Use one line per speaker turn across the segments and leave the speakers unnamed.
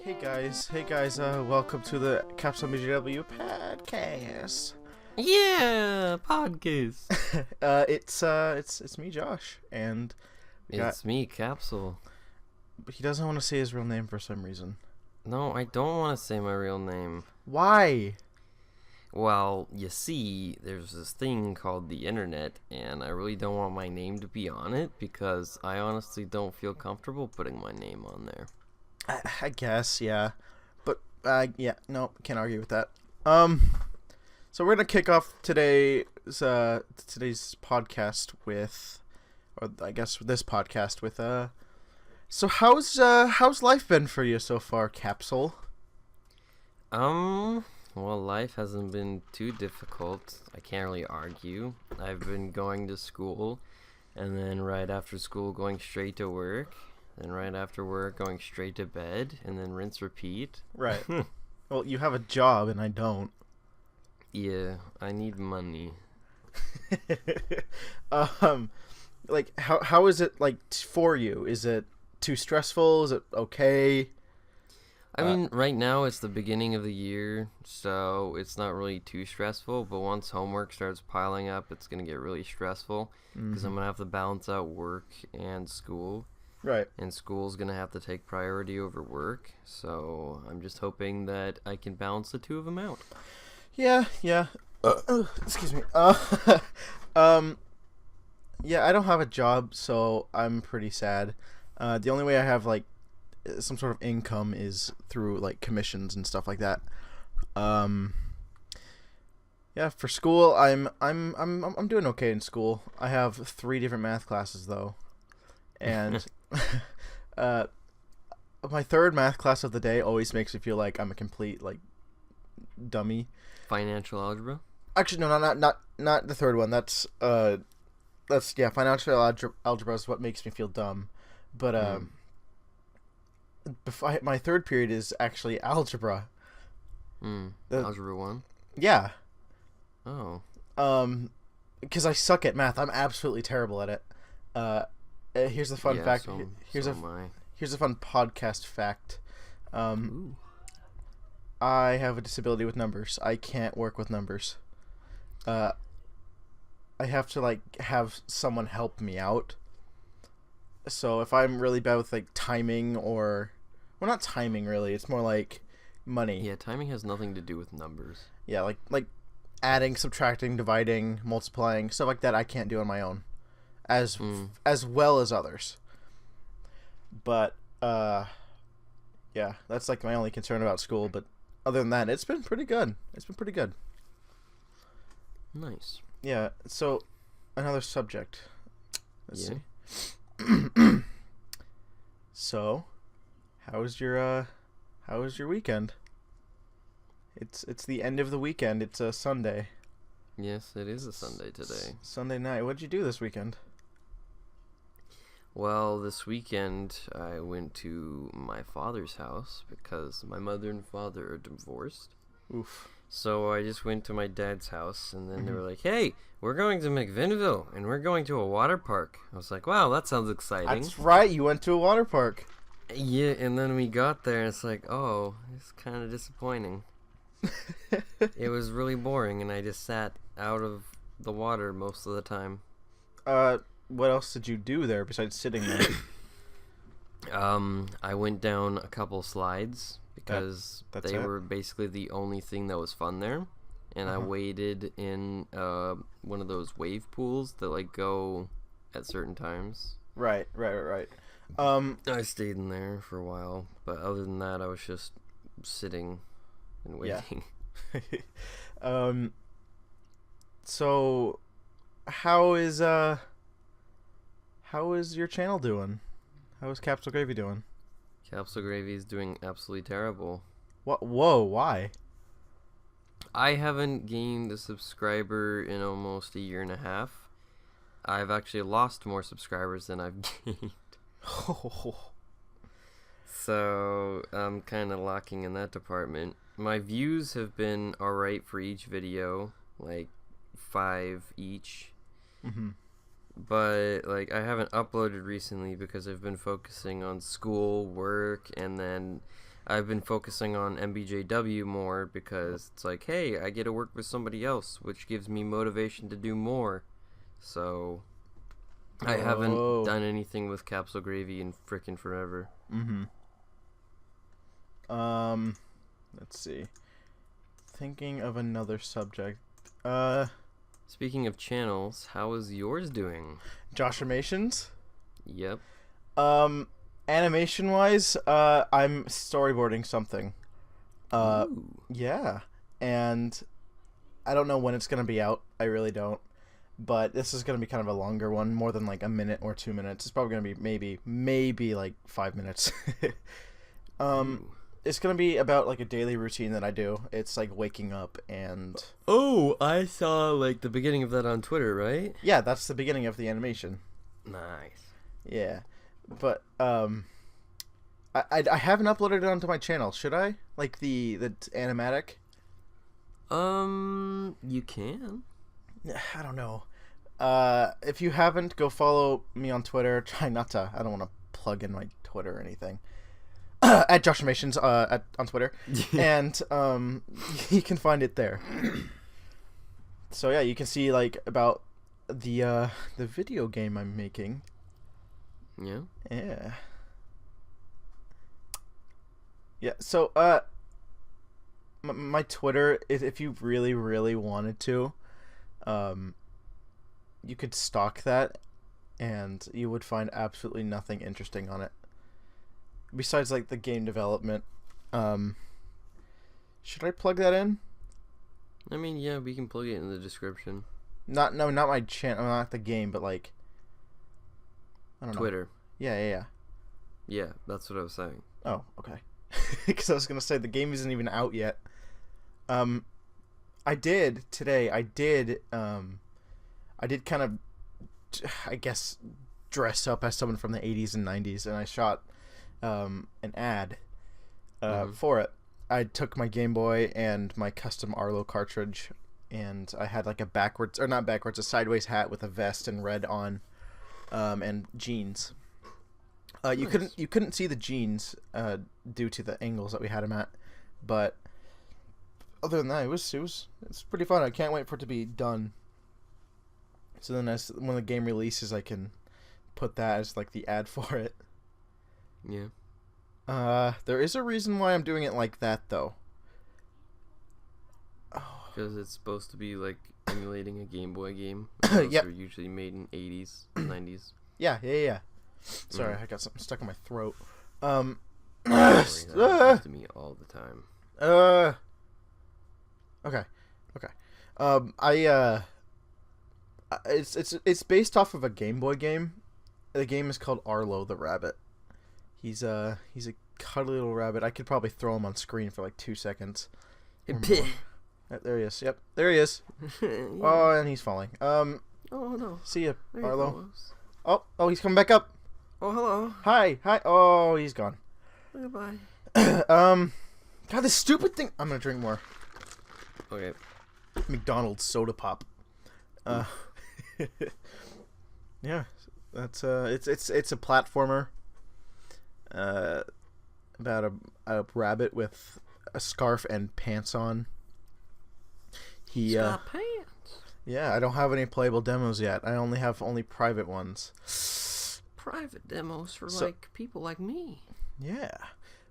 Hey guys, welcome to the CapsuleMBJW podcast.
Yeah, podcast.
It's me, Josh, and
It's me, Capsule.
he doesn't want to say his real name for some reason.
No, I don't want to say my real name.
Why?
Well, you see, there's this thing called the internet, and I really don't want my name to be on it because I honestly don't feel comfortable putting my name on there.
I guess, yeah, but yeah, no, can't argue with that. So we're gonna kick off today's podcast with, or I guess this podcast with So how's life been for you so far, Capsule?
Well, life hasn't been too difficult. I can't really argue. I've been going to school, and then right after school going straight to work, then right after work going straight to bed, and then rinse repeat.
Right. Well, you have a job and I don't.
Yeah, I need money.
Like how is it like for you? Is it too stressful? Is it okay?
I mean, right now it's the beginning of the year, so it's not really too stressful, but once homework starts piling up, it's going to get really stressful because I'm going to have to balance out work and school.
Right.
And school's going to have to take priority over work, so I'm just hoping that I can balance the two of them out.
Yeah. Excuse me. Yeah, I don't have a job, so I'm pretty sad. The only way I have like some sort of income is through like commissions and stuff like that. Yeah, for school, I'm doing okay in school. I have 3 different math classes though, and my third math class of the day always makes me feel like I'm a complete like dummy.
Financial algebra?
Actually, no, not the third one. That's financial algebra is what makes me feel dumb. But my third period is actually algebra.
Algebra 1?
Yeah.
Oh.
Because I suck at math. I'm absolutely terrible at it. Here's the fun fact. Here's a fun podcast fact.
Ooh.
I have a disability with numbers. I can't work with numbers. I have to like have someone help me out. So if I'm really bad with like timing well, not timing really. It's more like money.
Yeah, timing has nothing to do with numbers.
Yeah, like adding, subtracting, dividing, multiplying, stuff like that I can't do on my own. As well as others. But yeah, that's like my only concern about school, but other than that, it's been pretty good.
Nice.
Yeah, so another subject. Let's see. So, how was your weekend? It's the end of the weekend. It's a Sunday.
Yes, it is a Sunday today.
Sunday night. What did you do this weekend?
Well, this weekend I went to my father's house because my mother and father are divorced.
Oof.
So I just went to my dad's house, and then they were like, "Hey, we're going to McVinville, and we're going to a water park." I was like, "Wow, that sounds exciting."
That's right, you went to a water park.
Yeah, and then we got there, and it's like, oh, it's kind of disappointing. It was really boring, and I just sat out of the water most of the time.
What else did you do there besides sitting there?
I went down a couple slides because they were basically the only thing that was fun there, and I waded in one of those wave pools that like go at certain times.
Right.
I stayed in there for a while, but other than that, I was just sitting and waiting.
Yeah. So how is your channel doing? How is Capsule Gravy doing?
Capsule Gravy is doing absolutely terrible.
What? Whoa, why?
I haven't gained a subscriber in almost a year and a half. I've actually lost more subscribers than I've gained. So I'm kind of lacking in that department. My views have been alright for each video, like 5 each. but like I haven't uploaded recently because I've been focusing on school, work, and then I've been focusing on MBJW more because it's like, hey, I get to work with somebody else, which gives me motivation to do more. So I haven't done anything with Capsule Gravy in frickin' forever.
Let's see. Thinking of another subject.
Speaking of channels, how is yours doing?
Joshimations?
Yep.
Animation wise, I'm storyboarding something.
Ooh.
Yeah. And I don't know when it's gonna be out. I really don't. But this is gonna be kind of a longer one, more than like a minute or 2 minutes. It's probably gonna be maybe like 5 minutes.
Ooh.
It's gonna be about like a daily routine that I do. It's like waking up and
Oh, I saw like the beginning of that on Twitter, right?
yeah, that's the beginning of the animation.
Nice.
Yeah, but I haven't uploaded it onto my channel. Should I? Like the animatic?
You can.
I don't know. If you haven't, go follow me on Twitter. Try not to. I don't want to plug in my Twitter or anything. At Joshimations on Twitter, and you can find it there. So yeah, you can see like about the video game I'm making.
Yeah.
Yeah. So my Twitter, if you really wanted to, you could stalk that, and you would find absolutely nothing interesting on it. Besides, like, the game development. Should I plug that in?
I mean, yeah, we can plug it in the description.
Not my channel, not the game, but, like, I don't know.
Twitter.
Yeah.
Yeah, that's what I was saying.
Oh, okay. Because I was going to say, the game isn't even out yet. I did kind of, I guess, dress up as someone from the 80s and 90s, and I shot an ad for it. I took my Game Boy and my custom Arlo cartridge, and I had like a sideways hat with a vest and red on, and jeans.
Nice.
You couldn't see the jeans due to the angles that we had them at, but other than that, it's pretty fun. I can't wait for it to be done. So then, when the game releases, I can put that as like the ad for it.
Yeah.
There is a reason why I'm doing it like that, though.
Because it's supposed to be like emulating a Game Boy game.
Yep.
They're usually made in 80s, 90s.
Yeah. Sorry, I got something stuck in my throat.
Don't worry, that happens to me all the time.
Okay. It's based off of a Game Boy game. The game is called Arlo the Rabbit. He's a cuddly little rabbit. I could probably throw him on screen for like 2 seconds. There he is. Yep, there he is.
Yeah.
Oh, and he's falling.
Oh no.
See ya,
There he
Arlo.
goes.
Oh, he's coming back up.
Oh, hello.
Hi. Oh, he's gone.
Goodbye.
God, this stupid thing. I'm gonna drink more
Okay.
McDonald's soda pop. Yeah, that's it's a platformer. About a rabbit with a scarf and pants on. He
Got pants.
Yeah, I don't have any playable demos yet. I only have private ones.
Private demos for like people like me.
Yeah.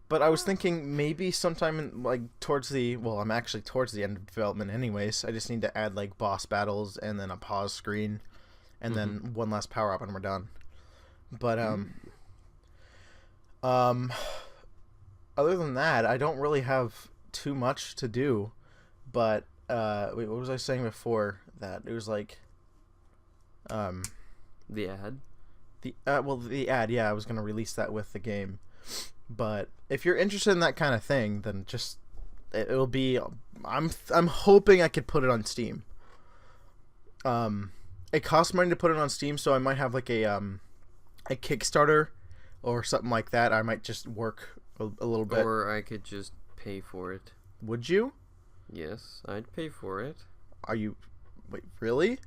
But I was thinking maybe sometime in like I'm actually towards the end of development anyways. I just need to add like boss battles and then a pause screen and then one last power up and we're done. But other than that, I don't really have too much to do. But wait, what was I saying before that? It was like
the ad.
The ad, yeah, I was going to release that with the game. But if you're interested in that kind of thing, then just it'll be I'm hoping I could put it on Steam. It costs money to put it on Steam, so I might have like a Kickstarter or something like that. I might just work a little bit.
Or I could just pay for it.
Would you?
Yes, I'd pay for it.
Wait, really?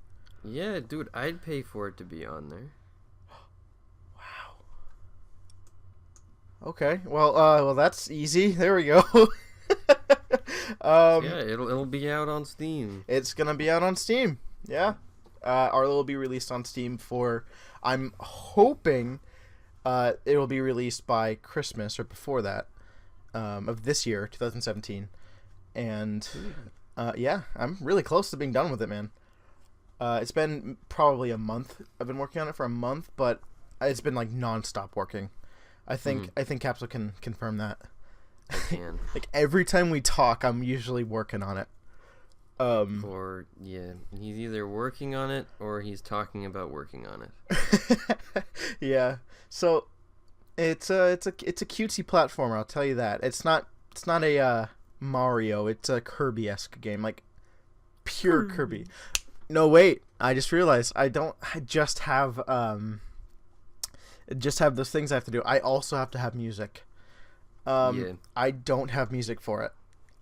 Yeah, dude, I'd pay for it to be on there.
Wow. Okay. Well, that's easy. There we go.
Yeah, it'll be out on Steam.
It's gonna be out on Steam. Yeah. Arlo will be released on Steam for. I'm hoping, it will be released by Christmas or before that, of this year, 2017, and yeah, I'm really close to being done with it, man. It's been probably a month. I've been working on it for a month, but it's been like nonstop working. I think Capsule can confirm that.
I can.
Like every time we talk, I'm usually working on it.
Or yeah, he's either working on it or he's talking about working on it.
Yeah. So it's a cutesy platformer. I'll tell you that. It's not a Mario. It's a Kirby-esque game, like pure Kirby. No, wait. I just realized I just have those things I have to do. I also have to have music.
Yeah.
I don't have music for it.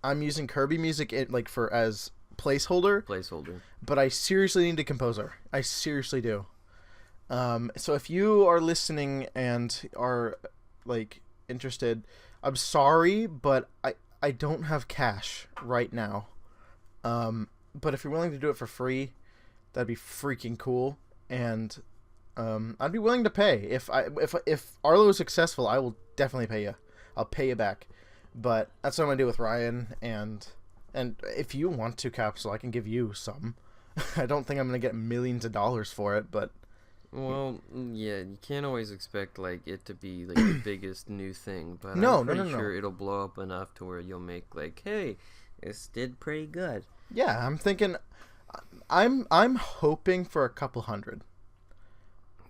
I'm using Kirby music as placeholder, but I seriously need a composer. I seriously do. So if you are listening and are like interested, I'm sorry, but I don't have cash right now. But if you're willing to do it for free, that'd be freaking cool. And I'd be willing to pay. If Arlo is successful, I will definitely pay you. I'll pay you back. But that's what I'm gonna do with Ryan, and if you want to, Capsule, I can give you some. I don't think I'm gonna get millions of dollars for it, but
well, yeah, you can't always expect like it to be like the biggest new thing, but
No,
I'm pretty
no.
sure it'll blow up enough to where you'll make like, hey, this did pretty good.
Yeah, I'm thinking, I'm hoping for a couple hundred.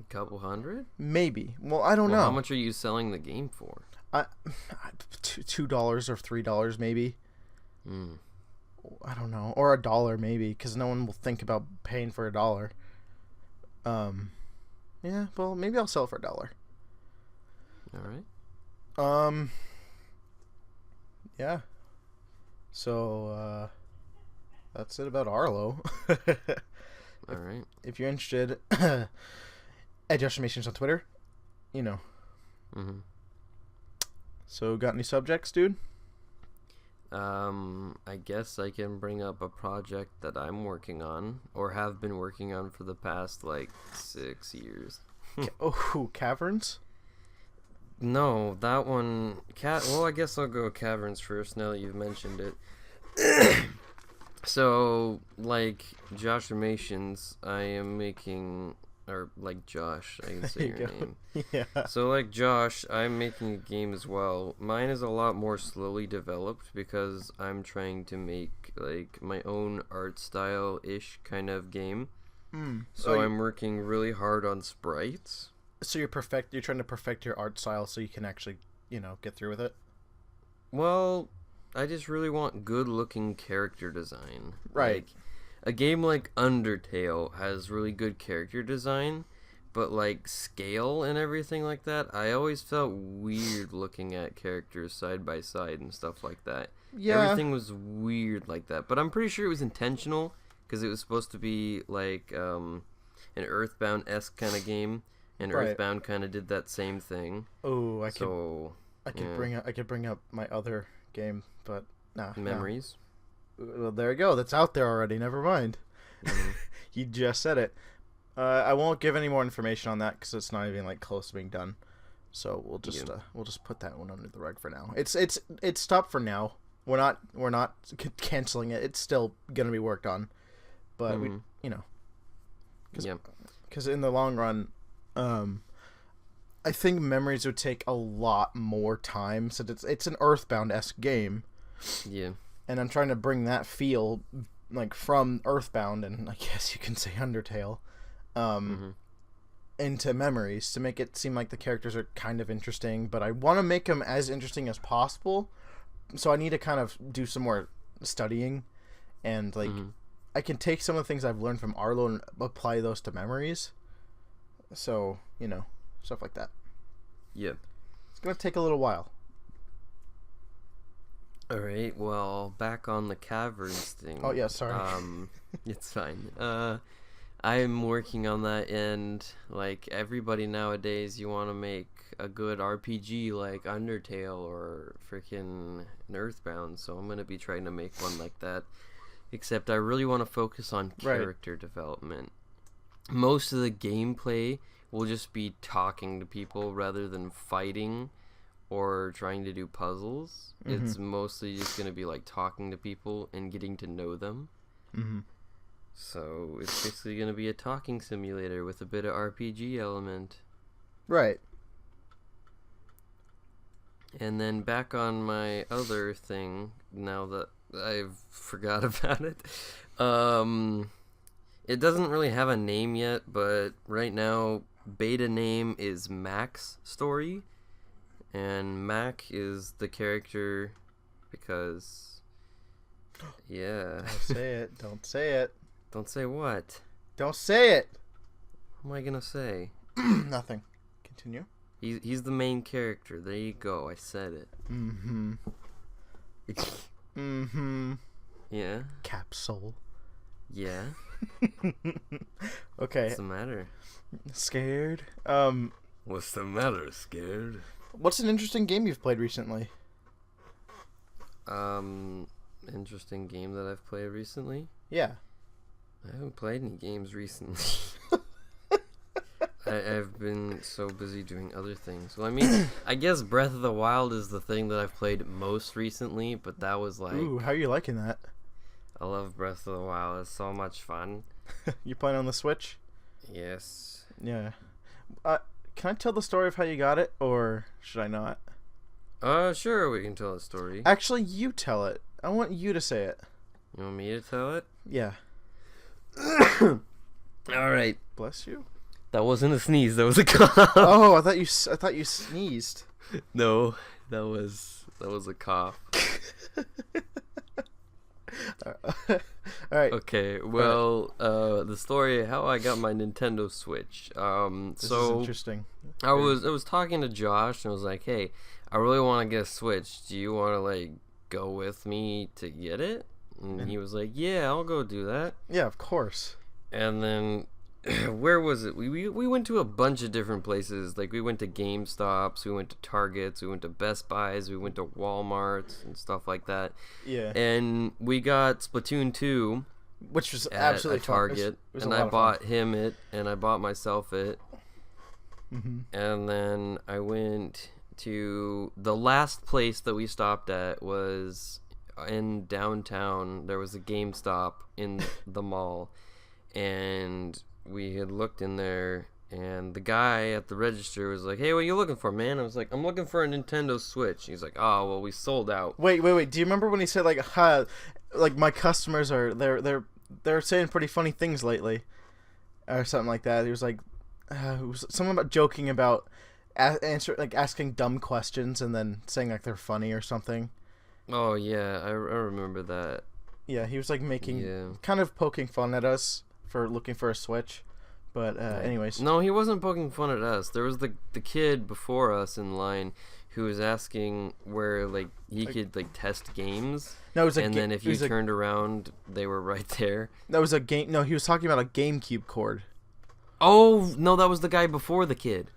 A couple hundred?
Maybe. Well, I don't know.
How much are you selling the game for?
$2 or $3 maybe.
Mm.
I don't know, or $1 maybe, because no one will think about paying for $1. Yeah. Well, maybe I'll sell it for $1.
All right.
Yeah. So that's it about Arlo.
All right.
If you're interested, at Joshimations on Twitter, you know.
Mm-hmm.
So, got any subjects, dude?
I guess I can bring up a project that I'm working on, or have been working on for the past, like, 6 years.
Caverns?
No, that one... Well, I guess I'll go Caverns first, now that you've mentioned it. So, like, Joshimations, I am making... Or, like, Josh, I can say your name.
Yeah.
So, like Josh, I'm making a game as well. Mine is a lot more slowly developed because I'm trying to make, like, my own art style-ish kind of game. So I'm working really hard on sprites.
So you're trying to perfect your art style so you can actually, get through with it?
Well, I just really want good-looking character design.
Right.
Like, a game like Undertale has really good character design, but like scale and everything like that, I always felt weird looking at characters side by side and stuff like that.
Yeah.
Everything was weird like that, but I'm pretty sure it was intentional because it was supposed to be like an Earthbound-esque kind of game, and
Right.
Earthbound kind of did that same thing.
Oh, I
yeah.
could bring up my other game, but nah.
Memories.
Well, there you go. That's out there already. Never mind.
Mm-hmm.
You just said it. I won't give any more information on that because it's not even like close to being done. So we'll just put that one under the rug for now. It's stopped for now. We're not canceling it. It's still gonna be worked on, but we because in the long run, I think Memories would take a lot more time since it's an Earthbound-esque game.
Yeah.
And I'm trying to bring that feel, like, from Earthbound, and I guess you can say Undertale, into Memories to make it seem like the characters are kind of interesting, but I want to make them as interesting as possible, so I need to kind of do some more studying, and, like, I can take some of the things I've learned from Arlo and apply those to Memories, so, stuff like that.
Yeah.
It's going to take a little while.
Alright, well, back on the Caverns thing.
Oh, yeah, sorry.
It's fine. I'm working on that, and like everybody nowadays, you want to make a good RPG like Undertale or freaking Earthbound. So I'm gonna be trying to make one like that. Except I really want to focus on character development. Most of the gameplay will just be talking to people rather than fighting or trying to do puzzles.
Mm-hmm.
It's mostly just going to be like talking to people and getting to know them.
Mm-hmm.
So it's basically going to be a talking simulator with a bit of RPG element.
Right.
And then back on my other thing, now that I've forgot about it. It doesn't really have a name yet, but right now beta name is Mac's Story. And Mac is the character because yeah.
Don't say it. Don't say it.
Don't say what?
Don't say it.
What am I gonna say?
Nothing. Continue.
He's the main character. There you go. I said it.
Mm-hmm. Mm-hmm.
Yeah.
Capsule.
Yeah.
Okay.
What's the matter?
Scared?
What's the matter, scared?
What's an interesting game you've played recently?
Interesting game that I've played recently?
Yeah.
I haven't played any games recently. I've been so busy doing other things. Well, I mean, I guess Breath of the Wild is the thing that I've played most recently, but that was like...
Ooh, how are you liking that?
I love Breath of the Wild. It's so much fun.
You playing on the Switch?
Yes.
Yeah. Can I tell the story of how you got it, or should I not?
Sure, we can tell a story.
Actually, you tell it. I want you to say it.
You want me to tell it?
Yeah.
Alright.
Bless you.
That wasn't a sneeze, that was a cough.
Oh, I thought you sneezed.
No, that was a cough.
Alright.
Okay, well, the story how I got my Nintendo Switch.
This is interesting.
I was talking to Josh and I was like, "Hey, I really want to get a Switch. Do you want to like go with me to get it?" And he was like, "Yeah, I'll go do that."
Yeah, of course.
And then where was it? We went to a bunch of different places. Like we went to GameStops, we went to Targets, we went to Best Buys, we went to Walmarts and stuff like that.
Yeah.
And we got Splatoon 2,
which was
at
absolutely
a Target,
fun.
and I bought him it, and I bought myself it.
Mm-hmm.
And then I went to the last place that we stopped at was in downtown. There was a GameStop in the mall, and we had looked in there, and the guy at the register was like, "Hey, what are you looking for, man?" I was like, "I'm looking for a Nintendo Switch." He's like, "Oh, well, we sold out."
Wait. Do you remember when he said like my customers are they're saying pretty funny things lately, or something like that? He was like, it was something about joking about asking dumb questions and then saying like they're funny or something.
Oh yeah, I remember that.
Yeah, he was like kind of poking fun at us for looking for a Switch, but anyways.
No, he wasn't poking fun at us. There was the kid before us in line who was asking where like he could like test games.
No, it was
and then if you turned around, they were right there.
That was a game. No, he was talking about a GameCube cord.
Oh no, that was the guy before the kid.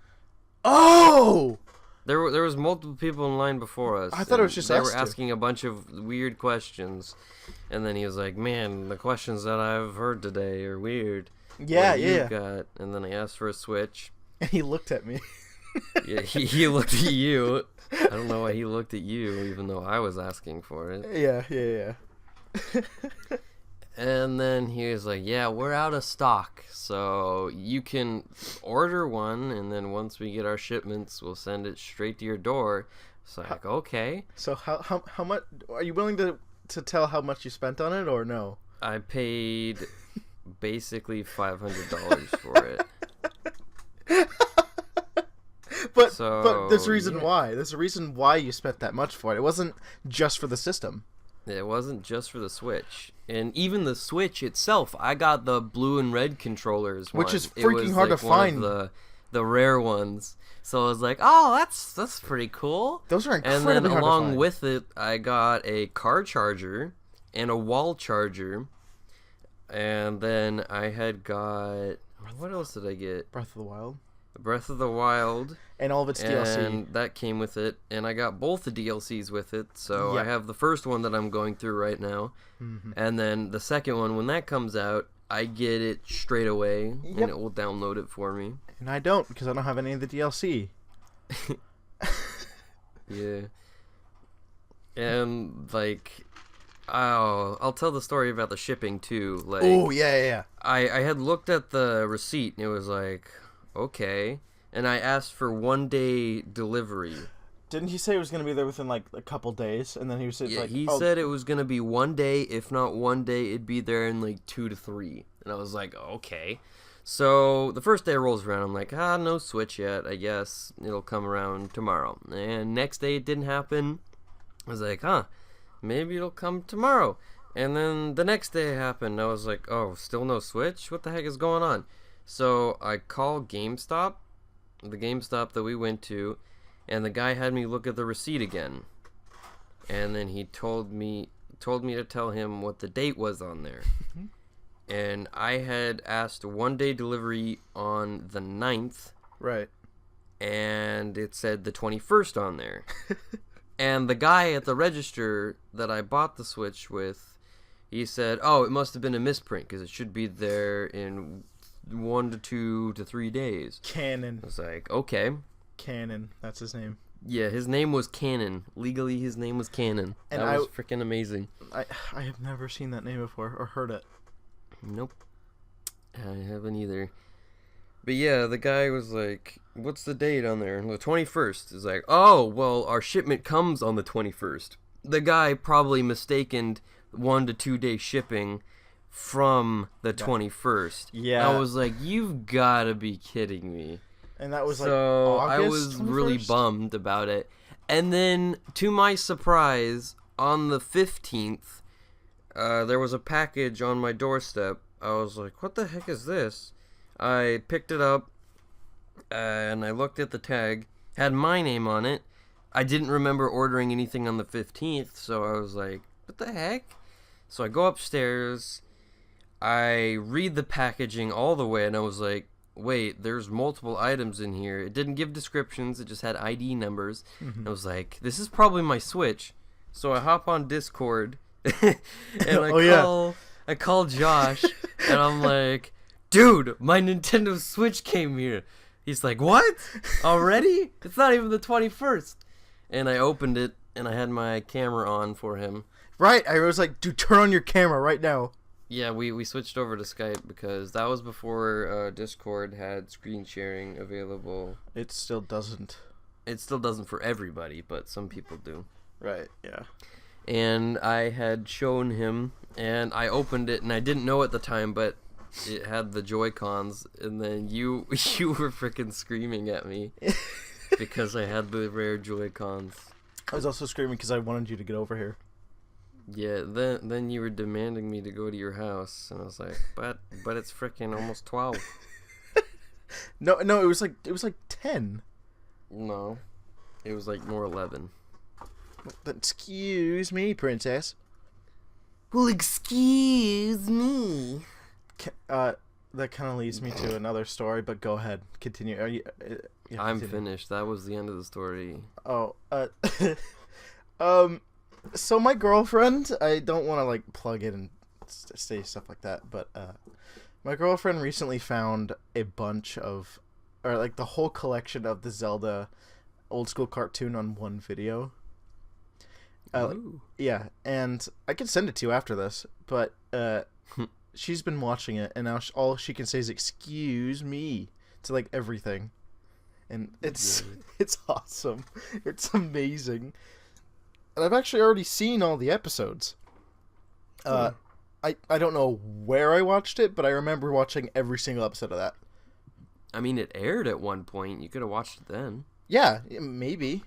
Oh.
There was multiple people in line before us.
I thought it was just us.
They were asking a bunch of weird questions, and then he was like, "Man, the questions that I've heard today are weird."
Yeah,
what
yeah.
Got? And then I asked for a Switch.
And he looked at me.
Yeah, he looked at you. I don't know why he looked at you, even though I was asking for it.
Yeah.
And then he was like, "Yeah, we're out of stock, so you can order one, and then once we get our shipments, we'll send it straight to your door." So like, okay.
So how much are you willing to tell how much you spent on it or no?
I paid basically $500 for it.
But there's a reason why. There's a reason why you spent that much for it. It wasn't just for the system.
It wasn't just for the Switch. And even the Switch itself, I got the blue and red controllers
which is freaking hard to find.
The rare ones. So I was like, "Oh, that's pretty cool."
Those are incredibly
And then
hard
along
to find.
with it, I got a car charger and a wall charger. And then I had got... What else did I get?
Breath of the Wild.
Breath of the Wild.
And all of its DLC.
And that came with it. And I got both the DLCs with it. So
Yep.
I have the first one that I'm going through right now.
Mm-hmm.
And then the second one, when that comes out, I get it straight away.
Yep.
And it will download it for me.
And I don't, because I don't have any of the DLC.
Yeah. And, like... Oh, I'll tell the story about the shipping, too. Like,
Oh, yeah.
I had looked at the receipt, and it was like, okay. And I asked for 1-day delivery.
Didn't he say it was going to be there within, like, a couple days? And then he was
Yeah,
like...
he said it was going to be 1 day. If not 1 day, it'd be there in, like, 2 to 3. And I was like, okay. So, the first day rolls around. I'm like, no Switch yet. I guess it'll come around tomorrow. And next day, it didn't happen. I was like, maybe it'll come tomorrow. And then the next day it happened. I was like, oh, still no Switch? What the heck is going on? So I called GameStop, the GameStop that we went to, and the guy had me look at the receipt again. And then he told me to tell him what the date was on there. And I had asked 1-day delivery on the 9th.
Right.
And it said the 21st on there. And the guy at the register that I bought the Switch with, he said, oh, it must have been a misprint because it should be there in 1 to 2 to 3 days.
Cannon.
I was like, okay.
Cannon. That's his name.
Yeah, his name was Cannon. Legally, his name was Cannon.
And
that was freaking amazing.
I have never seen that name before or heard it.
Nope. I haven't either. But yeah, the guy was like, what's the date on there? The 21st. Is like, oh, well, our shipment comes on the 21st. The guy probably mistaken 1 to 2 day shipping from the 21st.
Yeah.
I was like, you've got to be kidding me.
And that was
so
like August
I was
21st?
really bummed about it. And then, to my surprise, on the 15th, there was a package on my doorstep. I was like, what the heck is this? I picked it up, and I looked at the tag. Had my name on it. I didn't remember ordering anything on the 15th, so I was like, what the heck? So I go upstairs. I read the packaging all the way, and I was like, wait, there's multiple items in here. It didn't give descriptions. It just had ID numbers.
Mm-hmm.
I was like, this is probably my Switch. So I hop on Discord, and I call Josh, and I'm like, dude, my Nintendo Switch came here. He's like, what? Already? It's not even the 21st. And I opened it, and I had my camera on for him.
Right, I was like, dude, turn on your camera right now.
Yeah, we switched over to Skype because that was before Discord had screen sharing available.
It still doesn't.
It still doesn't for everybody, but some people do.
Right, yeah.
And I had shown him, and I opened it, and I didn't know at the time, but it had the Joy-Cons, and then you were freaking screaming at me because I had the rare Joy-Cons.
I was also screaming because I wanted you to get over here.
Yeah, then you were demanding me to go to your house, and I was like, but it's freaking almost 12.
No, it was like 10.
No, it was like more 11.
Excuse me, princess.
Well, excuse me.
That kind of leads me to another story, but go ahead, continue. Are you? Yeah,
I'm
continue.
finished. That was the end of the story.
Oh, so my girlfriend, I don't want to like plug it and say stuff like that, but my girlfriend recently found a bunch of, or like the whole collection of the Zelda old school cartoon on one video. Yeah, and I can send it to you after this, but she's been watching it, and now all she can say is "excuse me" to like everything, and it's awesome. It's amazing. And I've actually already seen all the episodes. I don't know where I watched it, but I remember watching every single episode of that.
I mean, it aired at one point. You could have watched it then.
Yeah, maybe.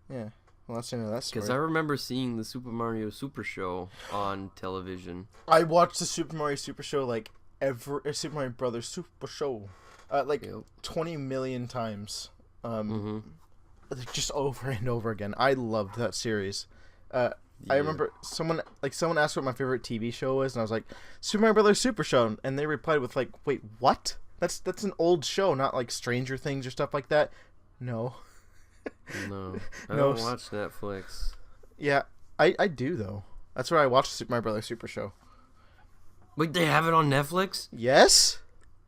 Yeah. Well, that's the end of that story.
Because I remember seeing the Super Mario Super Show on television.
I watched the Super Mario Super Show like Super Mario Brothers Super Show, 20 million times. Just over and over again. I loved that series. I remember someone asked what my favorite TV show was, and I was like, Super Mario Brothers Super Show, and they replied with like, wait, what? That's an old show, not like Stranger Things or stuff like that. No.
No, I don't watch Netflix.
Yeah, I do though. That's where I watch Super Mario Brothers Super Show.
Wait, they have it on Netflix?
Yes.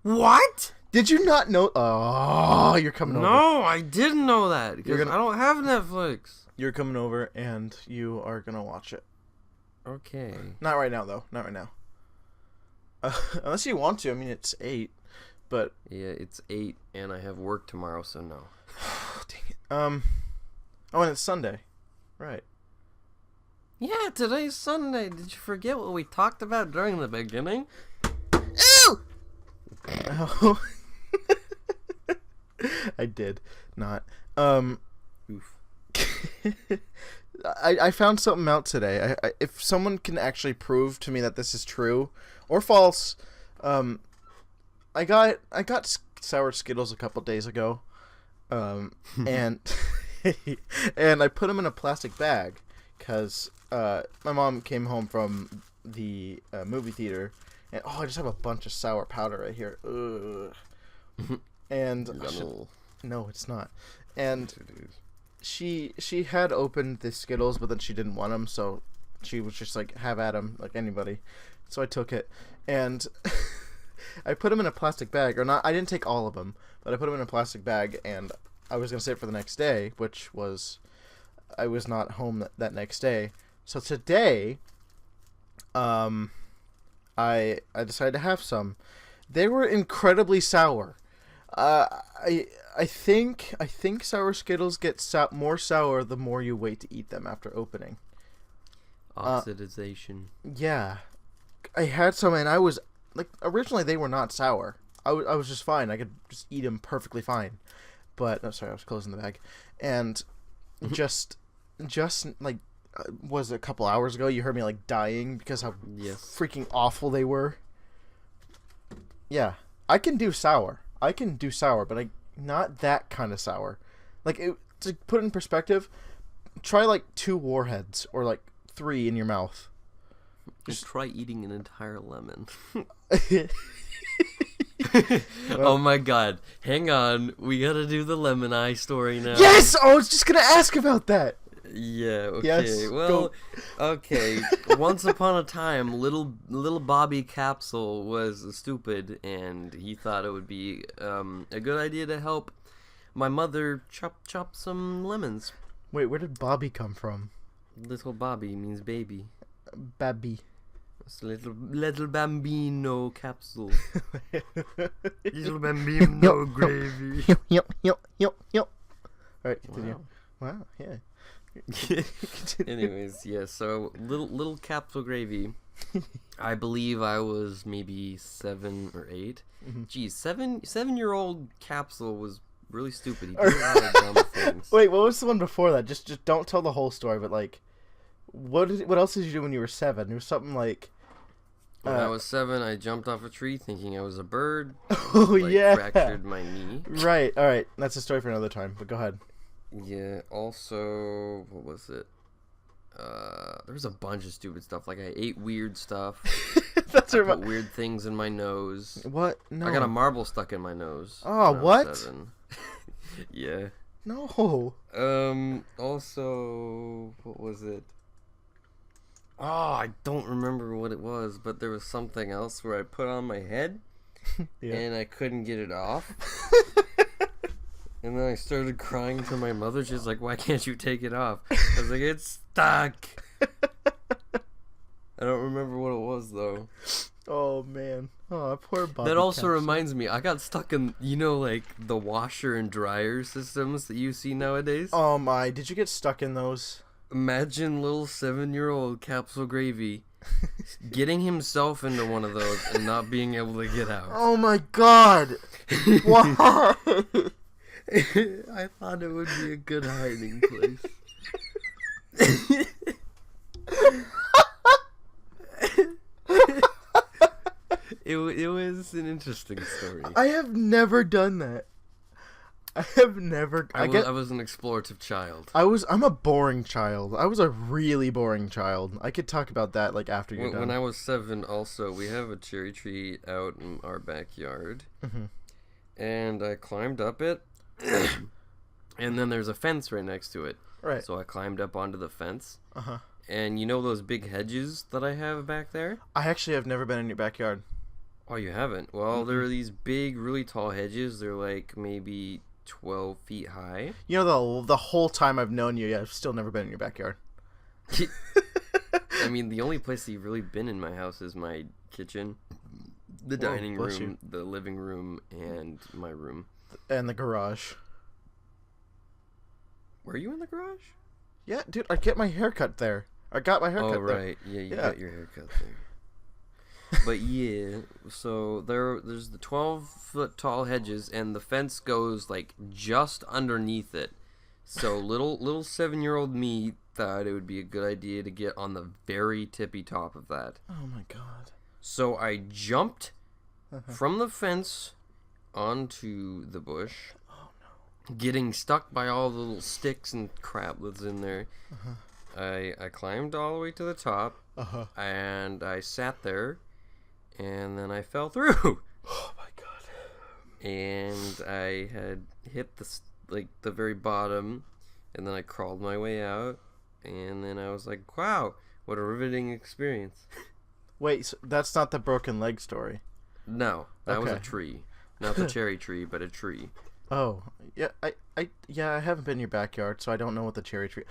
What?
Did you not know? Oh, you're coming over.
No, I didn't know that because I don't have Netflix.
You're coming over, and you are gonna watch it.
Okay.
Not right now, though. Not right now. Unless you want to. I mean, it's 8, but
yeah, it's 8, and I have work tomorrow, so no.
Dang it. Oh, and it's Sunday, right?
Yeah, today's Sunday. Did you forget what we talked about during the beginning?
Ew! Oh. I did not.
Oof.
I found something out today. If someone can actually prove to me that this is true or false, I got sour Skittles a couple days ago, and and I put them in a plastic bag because my mom came home from the movie theater, and I just have a bunch of sour powder right here. Ugh. And no, it's not. And she had opened the Skittles, but then she didn't want them, so she was just like, have at them, like anybody. So I took it, and I put them in a plastic bag, or not. I didn't take all of them, but I put them in a plastic bag, and I was gonna save it for the next day, which was I was not home that next day. So today, I decided to have some. They were incredibly sour. I think sour Skittles get more sour the more you wait to eat them after opening.
Oxidization.
Yeah, I had some, and I was like, originally they were not sour. I was just fine. I could just eat them perfectly fine. But no, sorry, I was closing the bag, and just like was a couple hours ago, you heard me like dying because how freaking awful they were. Yeah, I can do sour, but not that kind of sour. Like, to put it in perspective, try like 2 warheads or like 3 in your mouth.
Just try eating an entire lemon.
Well,
oh my god. Hang on. We gotta do the lemon eye story now.
Yes! Oh, I was just gonna ask about that.
Yeah, okay.
Yes,
well, okay. Once upon a time, little Bobby Capsule was stupid, and he thought it would be a good idea to help my mother chop some lemons.
Wait, where did Bobby come from?
Little Bobby means baby.
Babby.
It's little bambino capsule. Little bambino gravy.
All right, continue. Wow, yeah.
Anyways, yeah, so little Capsule Gravy. I believe I was maybe 7 or 8. Mm-hmm. Geez, 7-year-old Capsule was really stupid. He did a lot of dumb things.
Wait, what was the one before that? Just don't tell the whole story, but like, what else did you do when you were 7? There was something like.
When I was 7, I jumped off a tree thinking I was a bird.
Oh, yeah.
Fractured my knee.
Right. All right. That's a story for another time. But go ahead.
Yeah. Also, what was it? There was a bunch of stupid stuff. Like, I ate weird stuff.
That's
I put weird things in my nose.
What? No.
I got a marble stuck in my nose.
Oh, what?
Yeah.
No.
Also, what was it? Oh, I don't remember what it was, but there was something else where I put on my head, and I couldn't get it off. And then I started crying to my mother. She's like, "Why can't you take it off?" I was like, "It's stuck." I don't remember what it was, though.
Oh, man. Oh, poor Bobby.
That also reminds me, I got stuck in, like, the washer and dryer systems that you see nowadays.
Oh, my. Did you get stuck in those?
Imagine little 7-year-old Capsule Gravy getting himself into one of those and not being able to get out.
Oh my god! Why?
I thought it would be a good hiding place. It was an interesting story.
I have never done that. I have never.
I was an explorative child.
I'm a boring child. I was a really boring child. I could talk about that like after you're done.
When I was 7, also, we have a cherry tree out in our backyard, and I climbed up it, and then there's a fence right next to it.
Right.
So I climbed up onto the fence. And you know those big hedges that I have back there?
I actually have never been in your backyard.
Oh, you haven't? Well, there are these big, really tall hedges. They're like maybe 12 feet high.
You know, the whole time I've known you, I've still never been in your backyard.
I mean, the only place that you've really been in my house is my kitchen, the dining room, the living room, and my room.
And the garage.
Were you in the garage?
Yeah, dude, I get my haircut there. I got my haircut there.
Oh, right. Yeah, you got your haircut there. But yeah, so there's the 12-foot tall hedges, and the fence goes like just underneath it. So little 7-year-old me thought it would be a good idea to get on the very tippy top of that.
Oh my god.
So I jumped from the fence onto the bush, getting stuck by all the little sticks and crap that's in there. I climbed all the way to the top, and I sat there. And then I fell through.
Oh my god.
And I had hit the very bottom, and then I crawled my way out, and then I was like, wow, what a riveting experience.
Wait, so that's not the broken leg story.
No, that was a tree. Not the cherry tree, but a tree.
Oh, yeah, I haven't been in your backyard, so I don't know what the cherry tree...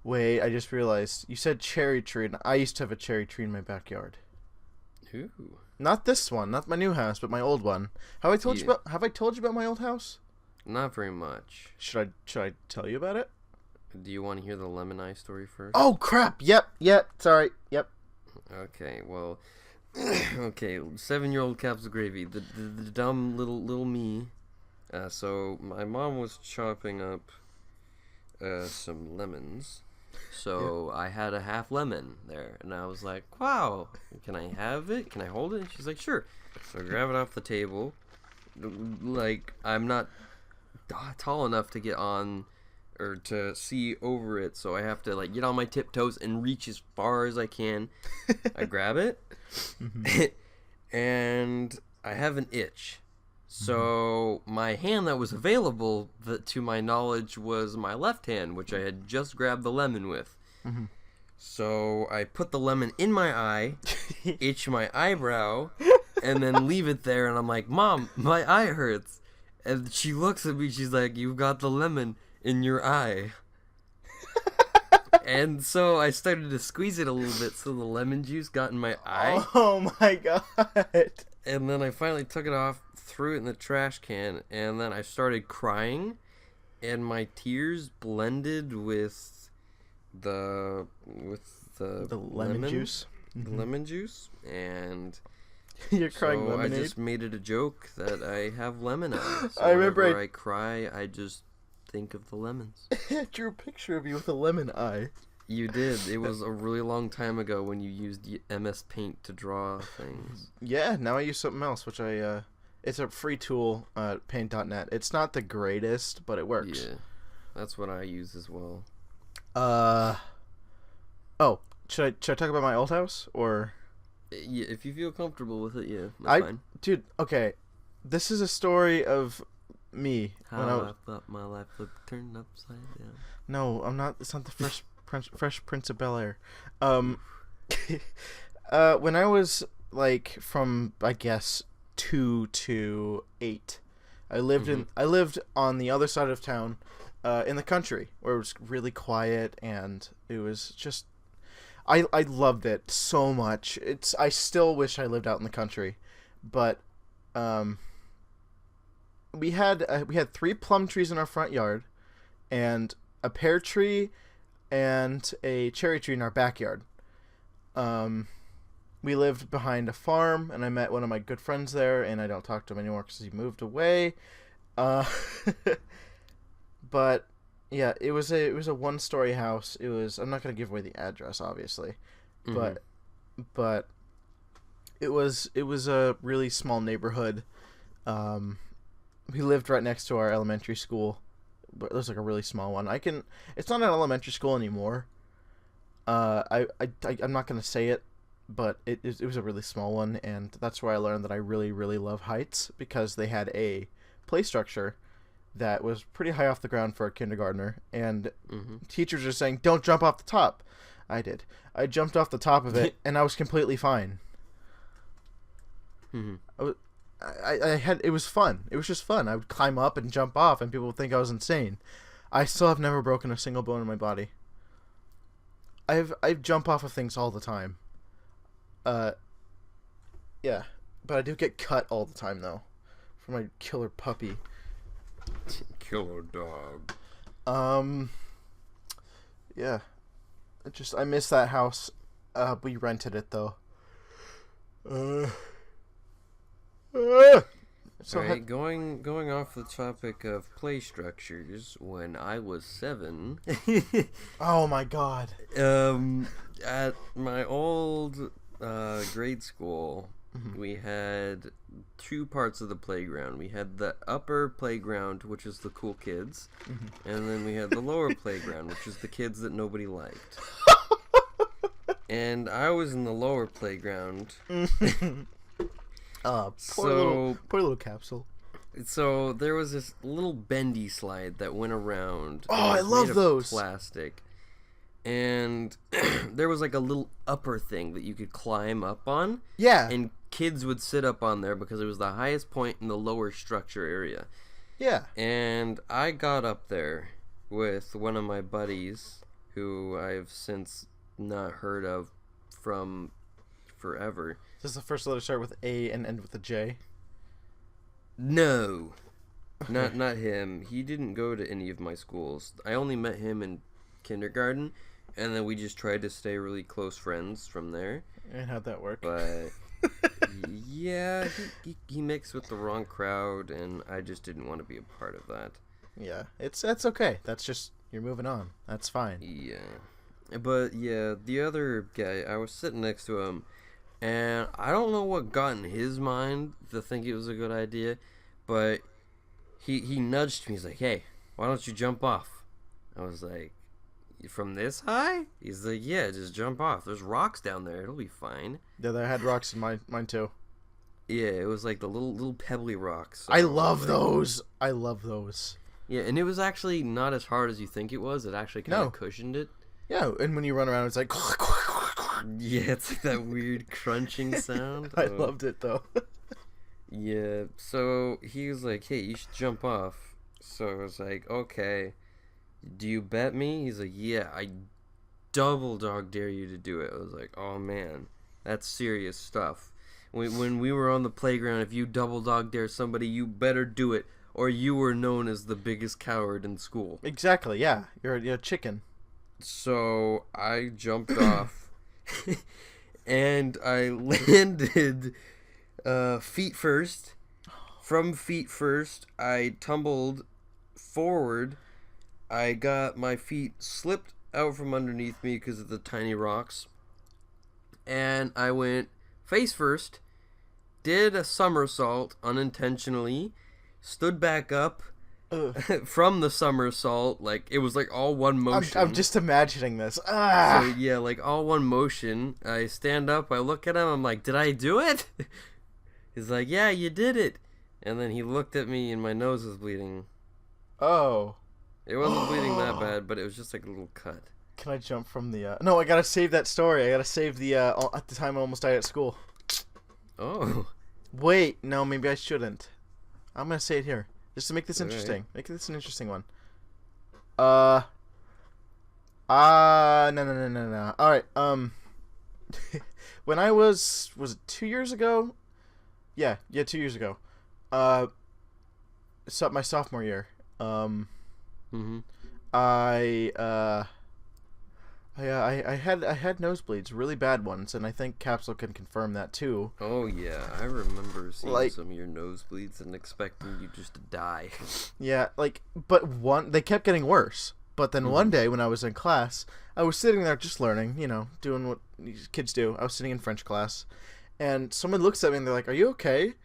Wait, I just realized, you said cherry tree, and I used to have a cherry tree in my backyard.
Ooh.
Not this one, not my new house, but my old one. Have I told you about my old house?
Not very much.
Should I tell you about it?
Do you want to hear the lemon eye story first?
Oh crap! Yep. Sorry. Yep.
Okay. Well. Okay. 7-year-old Capsule Gravy, the dumb little me. So my mom was chopping up some lemons. So I had a half lemon there, and I was like, wow, can I have it? Can I hold it? And she's like, sure. So I grab it off the table. Like, I'm not tall enough to get on or to see over it, so I have to like get on my tiptoes and reach as far as I can. I grab it, and I have an itch. So my hand that was available, to my knowledge, was my left hand, which I had just grabbed the lemon with. So I put the lemon in my eye, itch my eyebrow, and then leave it there. And I'm like, Mom, my eye hurts. And she looks at me, she's like, you've got the lemon in your eye. And so I started to squeeze it a little bit so the lemon juice got in my eye.
Oh my god.
And then I finally took it off, threw it in the trash can, and then I started crying, and my tears blended with the
lemon juice.
The lemon juice, and
you're crying
so
lemonade.
I just made it a joke that I have lemon eyes. So
I remember
whenever I cry, I just think of the lemons.
I drew a picture of you with a lemon eye.
You did. It was a really long time ago when you used MS Paint to draw things.
Yeah, now I use something else, which it's a free tool, paint.net. It's not the greatest, but it works.
Yeah, that's what I use as well.
Oh, should I talk about my old house, or?
Yeah, if you feel comfortable with it, yeah, that's fine.
Dude, okay, this is a story of me.
How I thought my life would turn upside down.
No, I'm not. It's not the Fresh Prince of Bel-Air. When I was like from, I guess, 2 to 8, I lived on the other side of town, in the country, where it was really quiet, and it was just, I loved it so much. I still wish I lived out in the country, but we had 3 plum trees in our front yard, and a pear tree, and a cherry tree in our backyard. We lived behind a farm, and I met one of my good friends there, and I don't talk to him anymore because he moved away. But yeah, it was a 1-story house. I'm not gonna give away the address, obviously, but it was a really small neighborhood. We we lived right next to our elementary school, but it was like a really small one. It's not an elementary school anymore. I'm not gonna say it, but it was a really small one, and that's where I learned that I really, really love heights, because they had a play structure that was pretty high off the ground for a kindergartner, and teachers are saying, don't jump off the top. I did. I jumped off the top of it, and I was completely fine. It was fun. It was just fun. I would climb up and jump off, and people would think I was insane. I still have never broken a single bone in my body. I jump off of things all the time. Yeah, but I do get cut all the time though, for my killer puppy.
Killer dog.
Yeah, I miss that house. We rented it though. So
Alright, going off the topic of play structures, when I was 7,
oh my god.
At my old grade school, we had 2 parts of the playground. We had the upper playground, which is the cool kids, and then we had the lower playground, which is the kids that nobody liked. And I was in the lower playground.
Poor little Capsule.
So there was this little bendy slide that went around.
Oh, I love those.
Plastic. And there was like a little upper thing that you could climb up on.
Yeah.
And kids would sit up on there because it was the highest point in the lower structure area.
Yeah.
And I got up there with one of my buddies who I've since not heard of from forever.
Does the first letter start with A and end with a J?
No. Not him. He didn't go to any of my schools. I only met him in kindergarten, and then we just tried to stay really close friends from there.
And how'd that work?
But yeah, he mixed with the wrong crowd, and I just didn't want to be a part of that.
Yeah, that's okay. That's just, you're moving on. That's fine.
Yeah. But yeah, the other guy, I was sitting next to him, and I don't know what got in his mind to think it was a good idea, but he nudged me. He's like, hey, why don't you jump off? I was like, from this high? He's like, yeah, just jump off. There's rocks down there. It'll be fine.
Yeah, I had rocks in mine too.
Yeah, it was like the little pebbly rocks. So
I love those. I love those.
Yeah, and it was actually not as hard as you think it was. It actually kind of cushioned it.
Yeah, and when you run around, it's like...
Yeah, it's like that weird crunching sound.
I loved it, though.
Yeah, so he was like, hey, you should jump off. So I was like, okay. Do you bet me? He's like, yeah, I double dog dare you to do it. I was like, oh, man, that's serious stuff. When we were on the playground, if you double dog dare somebody, you better do it, or you were known as the biggest coward in school.
Exactly, yeah. You're a chicken.
So I jumped off, and I landed feet first. From feet first, I tumbled forward. I got my feet slipped out from underneath me because of the tiny rocks. And I went face first, did a somersault unintentionally, stood back up from the somersault. Like, it was like all one motion.
I'm just imagining this.
So, yeah, like all one motion. I stand up, I look at him, I'm like, did I do it? He's like, yeah, you did it. And then he looked at me and my nose was bleeding.
Oh.
It wasn't bleeding that bad, but it was just like a little cut.
Can I jump from the... No, I gotta save that story. I gotta save the... at the time I almost died at school.
Oh.
Wait, no, maybe I shouldn't. I'm gonna say it here. Just to make this interesting.
Right.
Make this an interesting one. No. Alright, when I was it 2 years ago? Yeah, 2 years ago. So my sophomore year. I had nosebleeds, really bad ones, and I think Capsule can confirm that too.
Oh yeah, I remember seeing some of your nosebleeds and expecting you just to die.
Yeah, but they kept getting worse. But then one day when I was in class, I was sitting there just learning, doing what kids do. I was sitting in French class, and someone looks at me and they're like, "Are you okay?"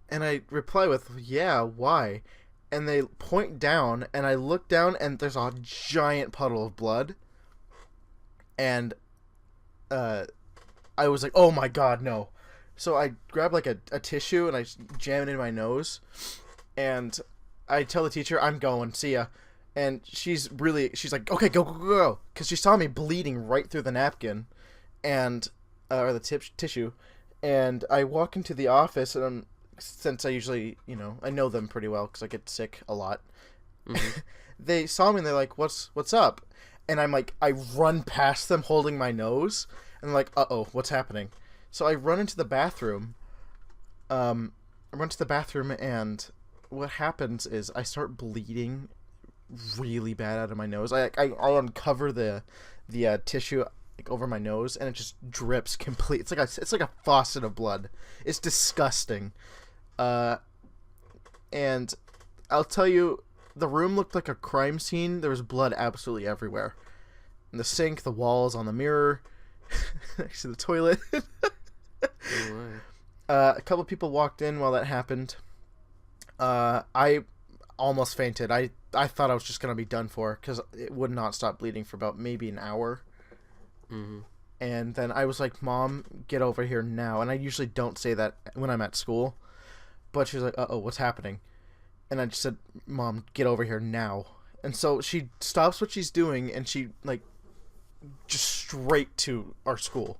And I reply with, "Yeah, why?" and they point down, and I look down, and there's a giant puddle of blood. And I was like, oh my god, no. So I grab like a tissue and I jam it in my nose, and I tell the teacher, I'm going, see ya. And she's like, okay, go, because she saw me bleeding right through the napkin, and or the tissue, and I walk into the office, and since I usually, I know them pretty well because I get sick a lot. Mm-hmm. They saw me and they're like, what's up? And I'm like, I run past them holding my nose, and they're like, uh-oh, what's happening? So I run into the bathroom. And what happens is I start bleeding really bad out of my nose. I uncover the tissue like over my nose, and it just drips complete. It's like a faucet of blood. It's disgusting. And I'll tell you, the room looked like a crime scene. There was blood absolutely everywhere. In the sink, the walls, on the mirror, next to the toilet. A couple people walked in while that happened. I almost fainted. I thought I was just going to be done for because it would not stop bleeding for about maybe an hour. Mm-hmm. And then I was like, Mom, get over here now. And I usually don't say that when I'm at school. But she was like, uh-oh, what's happening? And I just said, Mom, get over here now. And so she stops what she's doing, and she, like, just straight to our school.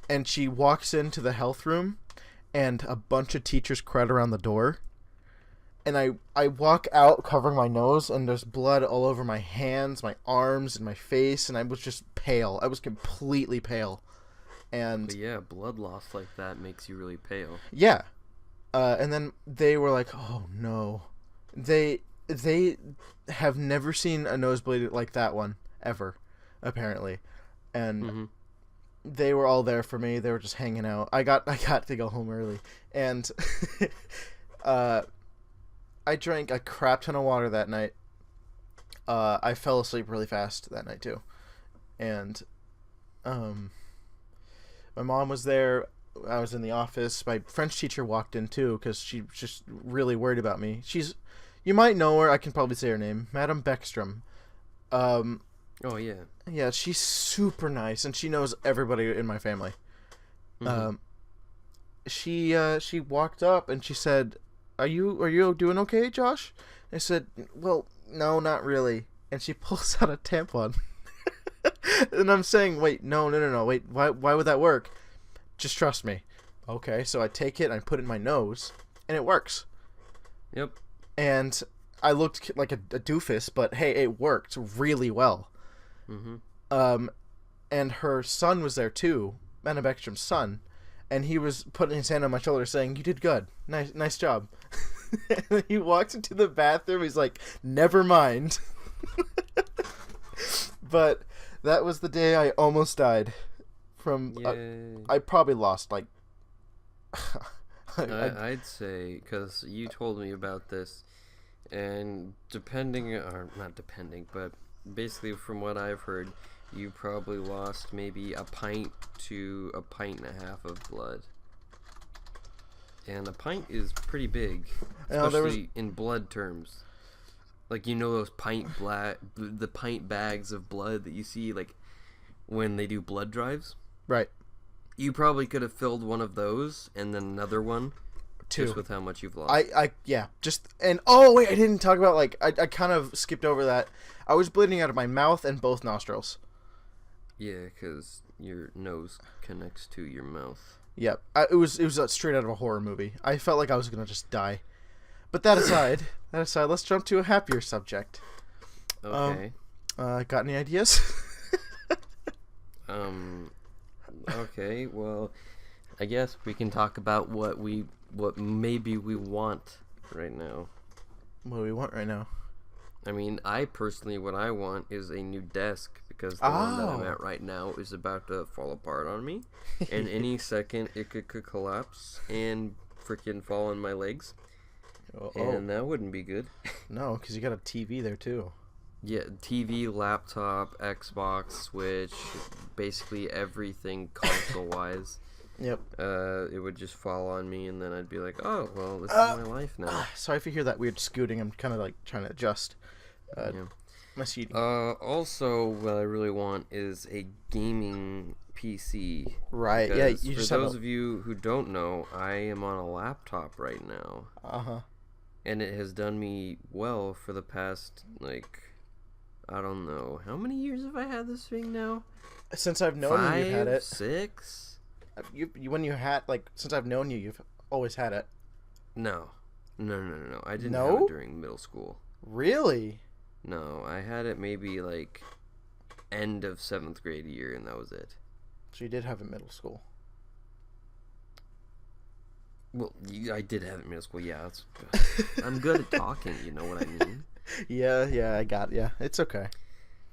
And she walks into the health room, and a bunch of teachers crowd around the door. And I walk out covering my nose, and there's blood all over my hands, my arms, and my face, and I was just pale. I was completely pale. And
but yeah, blood loss like that makes you really pale.
Yeah. And then they were like, oh no. They have never seen a nosebleed like that one, ever, apparently. And they were all there for me. They were just hanging out. I got to go home early. And I drank a crap ton of water that night. I fell asleep really fast that night too. And my mom was there. I was in the office. My French teacher walked in too because she was just really worried about me. You might know her. I can probably say her name, Madame Beckstrom.
Oh yeah.
Yeah, she's super nice, and she knows everybody in my family. Mm-hmm. She walked up and she said, Are you doing okay, Josh? I said, well, no, not really. And she pulls out a tampon. And I'm saying, wait, no, wait, why would that work? Just trust me. Okay, so I take it and I put it in my nose, and it works.
Yep.
And I looked like a doofus, but hey, it worked really well. Mm-hmm. And her son was there too, Madame Beckstrom's son, and he was putting his hand on my shoulder saying, you did good. Nice job. And he walks into the bathroom, he's like, never mind. But that was the day I almost died. I probably lost like
I'd say, because you told me about this, and but basically from what I've heard, you probably lost maybe a pint to a pint and a half of blood. And a pint is pretty big, especially in blood terms. Like, those the pint bags of blood that you see, like, when they do blood drives?
Right.
You probably could have filled one of those and then another one. Just with how much you've lost.
I I didn't talk about, like, I kind of skipped over that. I was bleeding out of my mouth and both nostrils.
Yeah, because your nose connects to your mouth.
Yep. It was straight out of a horror movie. I felt like I was going to just die. But that aside, let's jump to a happier subject.
Okay.
Got any ideas?
Okay, well, I guess we can talk about what maybe we want right now.
What do we want right now?
I mean, I personally, what I want is a new desk, because the one that I'm at right now is about to fall apart on me. And any second, it could collapse and freaking fall on my legs. And that wouldn't be good.
No, because you got a TV there, too.
Yeah, TV, laptop, Xbox, Switch, basically everything console-wise.
Yep.
It would just fall on me, and then I'd be like, oh, well, this is my life now.
Sorry if you hear that weird scooting. I'm kind of like trying to adjust my seating.
Also, what I really want is a gaming PC.
Right. Yeah.
You for those of you who don't know, I am on a laptop right now. And it has done me well for the past, like, I don't know. How many years have I had this thing now?
Since I've known you, you've had it.
6?
When you had, like, since I've known you, you've always had it.
No. I didn't have it during middle school.
Really?
No, I had it maybe, like, end of 7th grade year, and that was it.
So you did have it in middle school.
Well, I did have it in middle school, yeah. I'm good at talking, you know what I mean?
Yeah, I got it. Yeah, it's okay.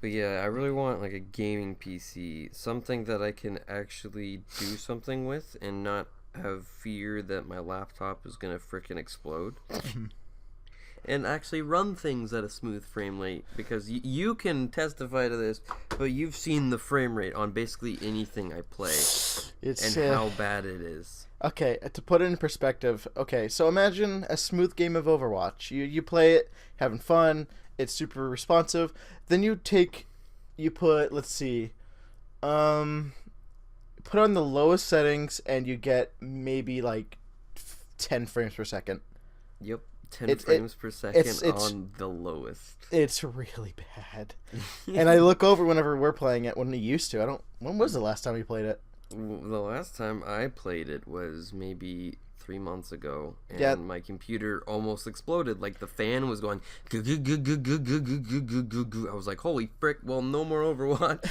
But yeah, I really want, like, a gaming PC. Something that I can actually do something with and not have fear that my laptop is going to frickin' explode. And actually run things at a smooth frame rate, because you can testify to this, but you've seen the frame rate on basically anything I play and how bad it is.
Okay, to put it in perspective, okay, so imagine a smooth game of Overwatch. You play it, having fun, it's super responsive, then you put, let's see, put on the lowest settings and you get maybe like 10 frames per second.
Yep. 10 frames per second on the lowest.
It's really bad. And I look over whenever we're playing it when we used to. When was the last time we played it?
The last time I played it was maybe 3 months ago, and my computer almost exploded. Like, the fan was going I was like, holy frick, well, no more Overwatch.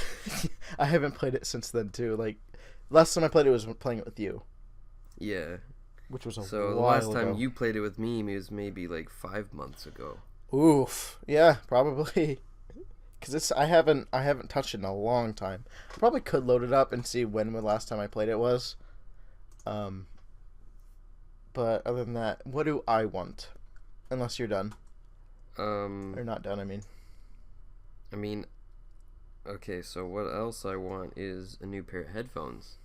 I haven't played it since then too. Like, last time I played it was playing it with you.
Yeah.
Which was a
so
while
the last time
ago.
you played it with me was maybe like 5 months ago.
Oof. Yeah, probably. Because I haven't touched it in a long time. I probably could load it up and see when the last time I played it was. But other than that, what do I want? Unless you're done. Or not done, I mean.
Okay, so what else I want is a new pair of headphones.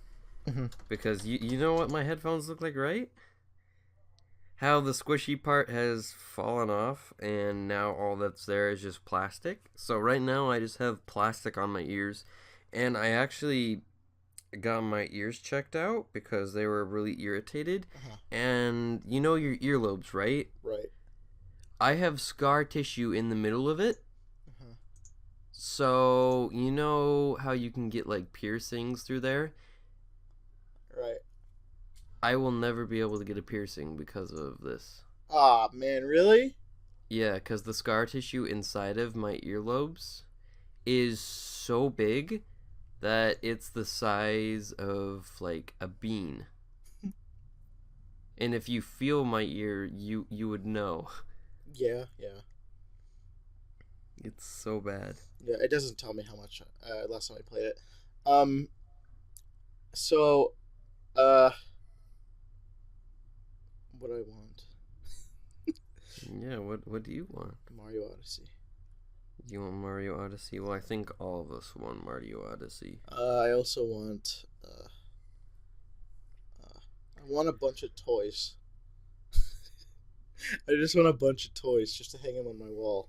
Mm-hmm.
Because you know what my headphones look like, right? How the squishy part has fallen off and now all that's there is just plastic. So right now I just have plastic on my ears, and I actually got my ears checked out because they were really irritated. And you know your earlobes, right?
Right.
I have scar tissue in the middle of it. So you know how you can get like piercings through there?
Right.
I will never be able to get a piercing because of this.
Ah, man, really?
Yeah, because the scar tissue inside of my earlobes is so big that it's the size of, like, a bean. And if you feel my ear, you would know.
Yeah.
It's so bad.
Yeah, it doesn't tell me how much last time I played it. So, what do I want?
Yeah, what do you want?
Mario Odyssey.
You want Mario Odyssey? Well, I think all of us want Mario Odyssey.
I also want, I want a bunch of toys. I just want a bunch of toys just to hang them on my wall.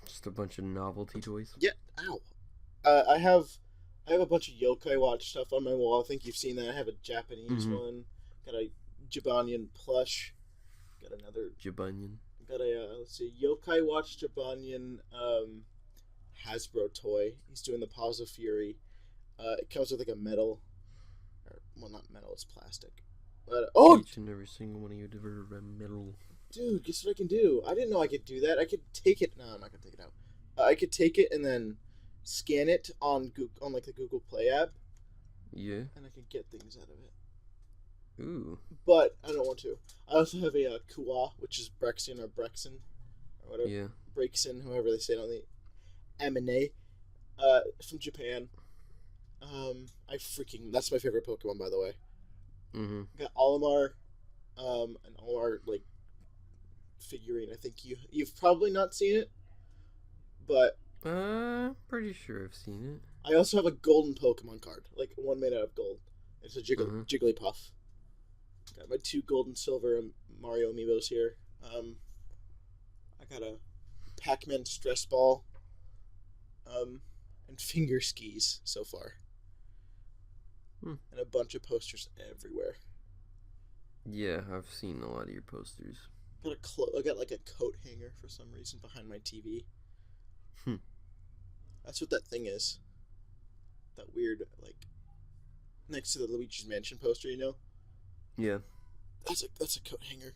Just a bunch of novelty toys?
Yeah, ow. I have a bunch of Yokai Watch stuff on my wall. I think you've seen that. I have a Japanese one. Got a Jabanian plush. Got another
Jabanian.
Got a let's see, Yokai Watch Jabanian Hasbro toy. He's doing the Paws of Fury. It comes with like a metal, well, not metal, it's plastic. But
each and every single one of you deserve a metal.
Dude, guess what I can do? I didn't know I could do that. I could take it. No, I'm not gonna take it out. I could take it and then scan it on like the Google Play app.
Yeah.
And I could get things out of it.
Ooh.
But I don't want to. I also have a Kua, which is Brexin or Brexin, or whatever.
Yeah.
Brexin, whoever they say it on the M&A, from Japan. That's my favorite Pokemon, by the way. Got Olimar, an Olimar like figurine. I think you've probably not seen it, but
pretty sure I've seen it.
I also have a golden Pokemon card, like one made out of gold. It's a Jigglypuff. Got my 2 gold and silver Mario amiibos here. I got a Pac-Man stress ball. And finger skis so far. And a bunch of posters everywhere.
Yeah, I've seen a lot of your posters.
I got like a coat hanger for some reason behind my TV. That's what that thing is. That weird, like, next to the Luigi's Mansion poster, you know?
Yeah.
That's a coat hanger.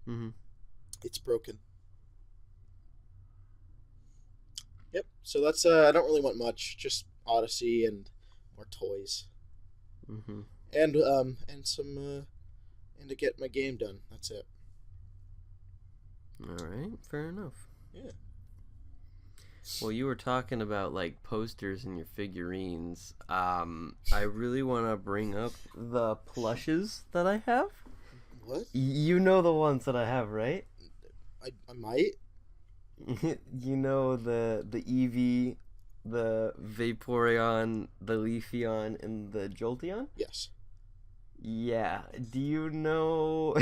Mm-hmm.
It's broken. Yep. So that's I don't really want much. Just Odyssey and more toys.
Mm-hmm.
And some and to get my game done. That's it.
All right. Fair enough.
Yeah.
Well, you were talking about like posters and your figurines. I really want to bring up the plushes that I have.
What?
You know the ones that I have, right?
I might.
You know the Eevee, the Vaporeon, the Leafeon, and the Jolteon?
Yes.
Yeah. Do you know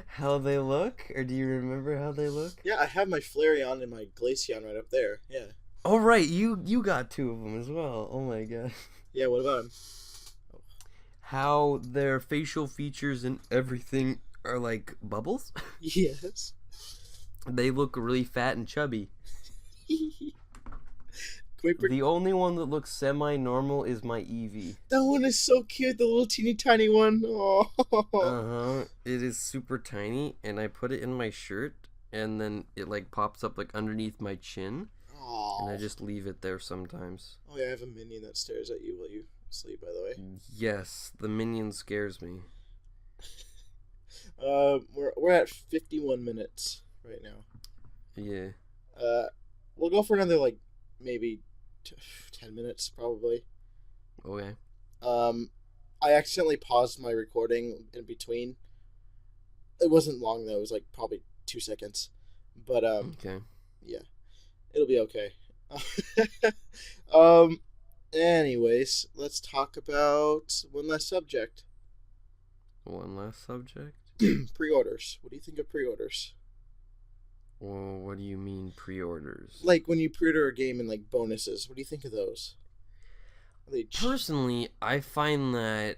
how they look? Or do you remember how they look?
Yeah, I have my Flareon and my Glaceon right up there. Yeah.
Oh, right. You got 2 of them as well. Oh, my God.
Yeah, what about them?
How their facial features and everything are like bubbles?
Yes.
They look really fat and chubby.
Wait,
The only one that looks semi-normal is my Eevee.
that one is so cute, the little teeny tiny one. Oh.
Uh-huh. It is super tiny, and I put it in my shirt, and then it like pops up like underneath my chin, and I just leave it there sometimes.
Oh yeah, I have a minion that stares at you while you sleep, by the way.
Yes, the minion scares me.
We're at 51 minutes right now.
Yeah.
We'll go for another like maybe 10 minutes probably.
Okay.
I accidentally paused my recording in between. It wasn't long though. It was like probably 2 seconds. But
Okay.
yeah, it'll be okay. Anyways, let's talk about one last subject.
One last subject?
Pre-orders. What do you think of pre-orders?
Well, what do you mean pre-orders?
Like when you pre-order a game and like bonuses. What do you think of those?
Personally, I find that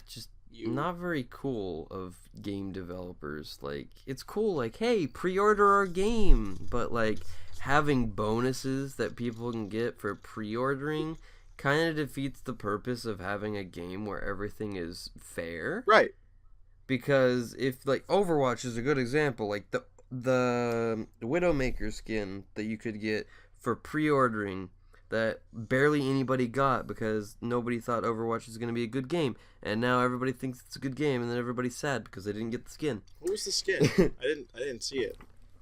just not very cool of game developers. Like, it's cool, like, hey, pre-order our game, but like having bonuses that people can get for pre-ordering kind of defeats the purpose of having a game where everything is fair.
Right.
Because if like Overwatch is a good example, like the Widowmaker skin that you could get for pre-ordering that barely anybody got because nobody thought Overwatch was going to be a good game, and now everybody thinks it's a good game, and then everybody's sad because they didn't get the skin.
What was the skin? I didn't see it.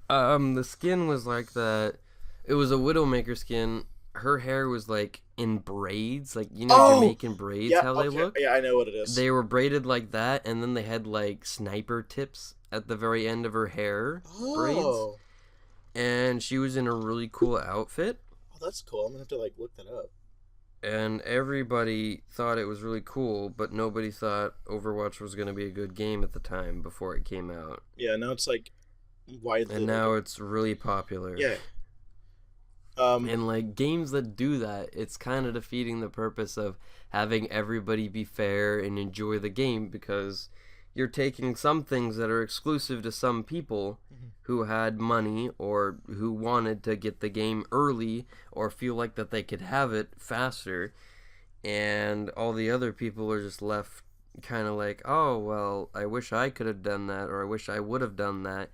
The skin was like that. It was a Widowmaker skin. Her hair was like in braids, like you know Jamaican braids, how they look.
Yeah, I know what it is.
They were braided like that, and then they had like sniper tips at the very end of her hair braids. And she was in a really cool outfit.
Oh, that's cool. I'm gonna have to like look that up.
And everybody thought it was really cool, but nobody thought Overwatch was gonna be a good game at the time before it came out.
Yeah, now it's like widely.
And now it's really popular.
Yeah.
And like games that do that, it's kind of defeating the purpose of having everybody be fair and enjoy the game, because you're taking some things that are exclusive to some people who had money or who wanted to get the game early or feel like that they could have it faster, and all the other people are just left kind of like, oh, well, I wish I could have done that, or I wish I would have done that,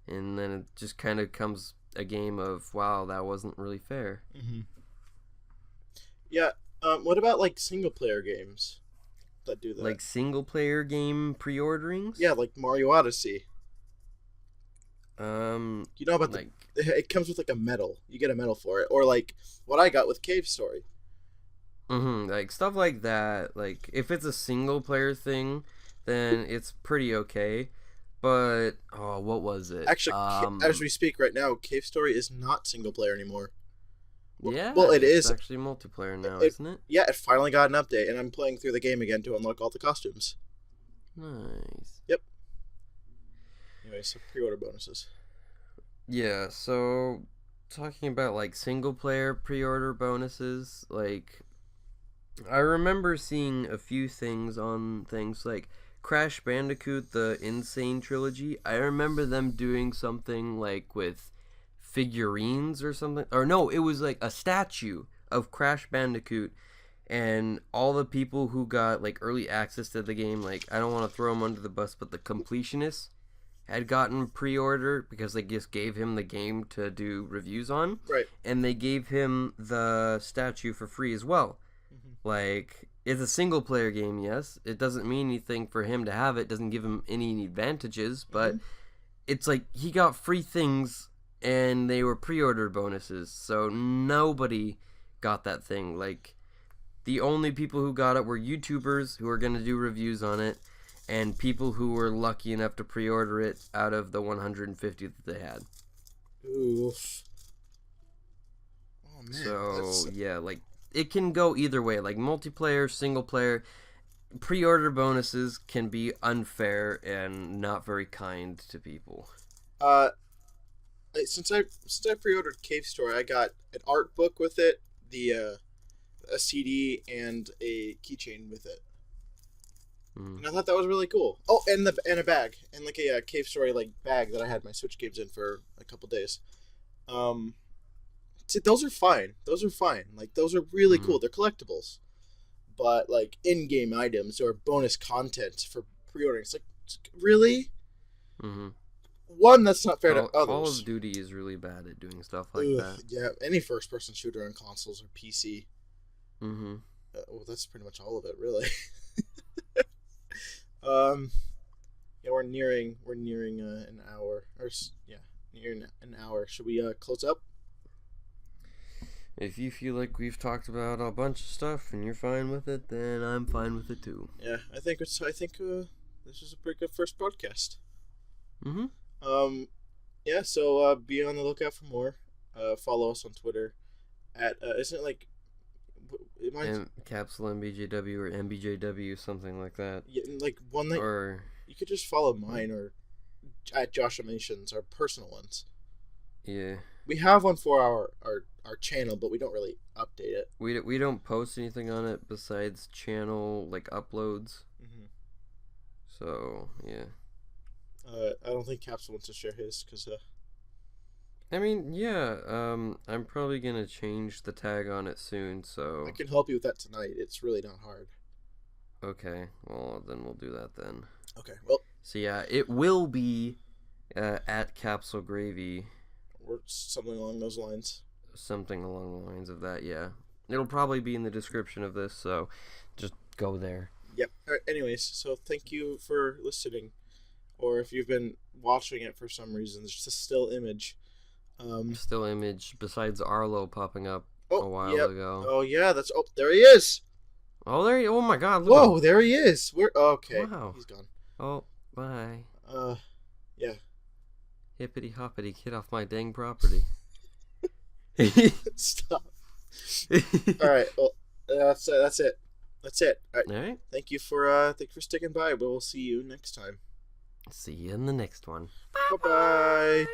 and then it just kind of comes a game of, wow, that wasn't really fair.
Yeah. What about like single player games that do that?
Like single player game pre-orderings?
Yeah, like Mario Odyssey.
You
know about like it comes with like a medal. You get a medal for it, or like what I got with Cave Story.
Like stuff like that. Like if it's a single player thing, then it's pretty okay. But what was it?
Actually, as we speak right now, Cave Story is not single player anymore.
Yeah,
Well, it
it's
is.
actually multiplayer now, isn't it?
Yeah, it finally got an update, and I'm playing through the game again to unlock all the costumes.
Nice.
Yep. Anyway, so pre-order bonuses.
Yeah, so talking about like single player pre-order bonuses, like I remember seeing a few things on things like Crash Bandicoot the Insane Trilogy. I remember them doing something like with figurines or something. Or no, it was like a statue of Crash Bandicoot, and all the people who got like early access to the game, like I don't want to throw them under the bus, but the completionists had gotten pre-order because they just gave him the game to do reviews on.
Right.
And they gave him the statue for free as well. Mm-hmm. Like, it's a single player game, yes. It doesn't mean anything for him to have it. Doesn't give him any advantages, but it's like he got free things and they were pre-order bonuses. So nobody got that thing. Like, the only people who got it were YouTubers who are going to do reviews on it, and people who were lucky enough to pre-order it out of the 150 that they had.
Oof. Oh, man.
So, yeah, like, it can go either way. Like, multiplayer, single player, pre-order bonuses can be unfair and not very kind to people.
Since I pre-ordered Cave Story, I got an art book with it, a CD, and a keychain with it. And I thought that was really cool. Oh, and a bag, and like a Cave Story like bag that I had my Switch games in for a couple days. See, those are fine. Like, those are really cool. They're collectibles, but like in-game items or bonus content for pre-ordering, it's like, really. One, that's not fair to others.
Call of Duty is really bad at doing stuff like that.
Yeah, any first-person shooter on consoles or PC. Well, that's pretty much all of it, really. Yeah, we're nearing an hour, or nearing an hour. Should we close up?
If you feel like we've talked about a bunch of stuff and you're fine with it, then I'm fine with it too.
Yeah, I think this is a pretty good first podcast. Yeah, so be on the lookout for more. Follow us on Twitter at isn't it like
CapsuleMBJW or MBJW, something like that.
Yeah, like one that, or you could just follow mine or at Joshimations, our personal ones.
Yeah.
We have one for our channel, but we don't really update it.
We don't post anything on it besides channel like uploads. So yeah.
I don't think Capsule wants to share his because.
I mean, yeah. I'm probably gonna change the tag on it soon, so.
I can help you with that tonight. It's really not hard.
Okay. Well, then we'll do that then.
Okay. Well.
So yeah, it will be at Capsule Gravy.
Or something along those lines.
Something along the lines of that, yeah. It'll probably be in the description of this, so just go there.
Yep. All right, anyways, so thank you for listening. Or if you've been watching it for some reason, it's just a still image.
Still image besides Arlo popping up a while ago.
Oh yeah, there he is.
Oh my God!
Whoa, there he is. Okay.
Wow.
He's gone.
Oh, bye.
Yeah.
Hippity hoppity, get off my dang property.
Stop. All right. Well, that's it. All right. Thank you for sticking by. We'll see you next time.
See you in the next one.
Bye bye.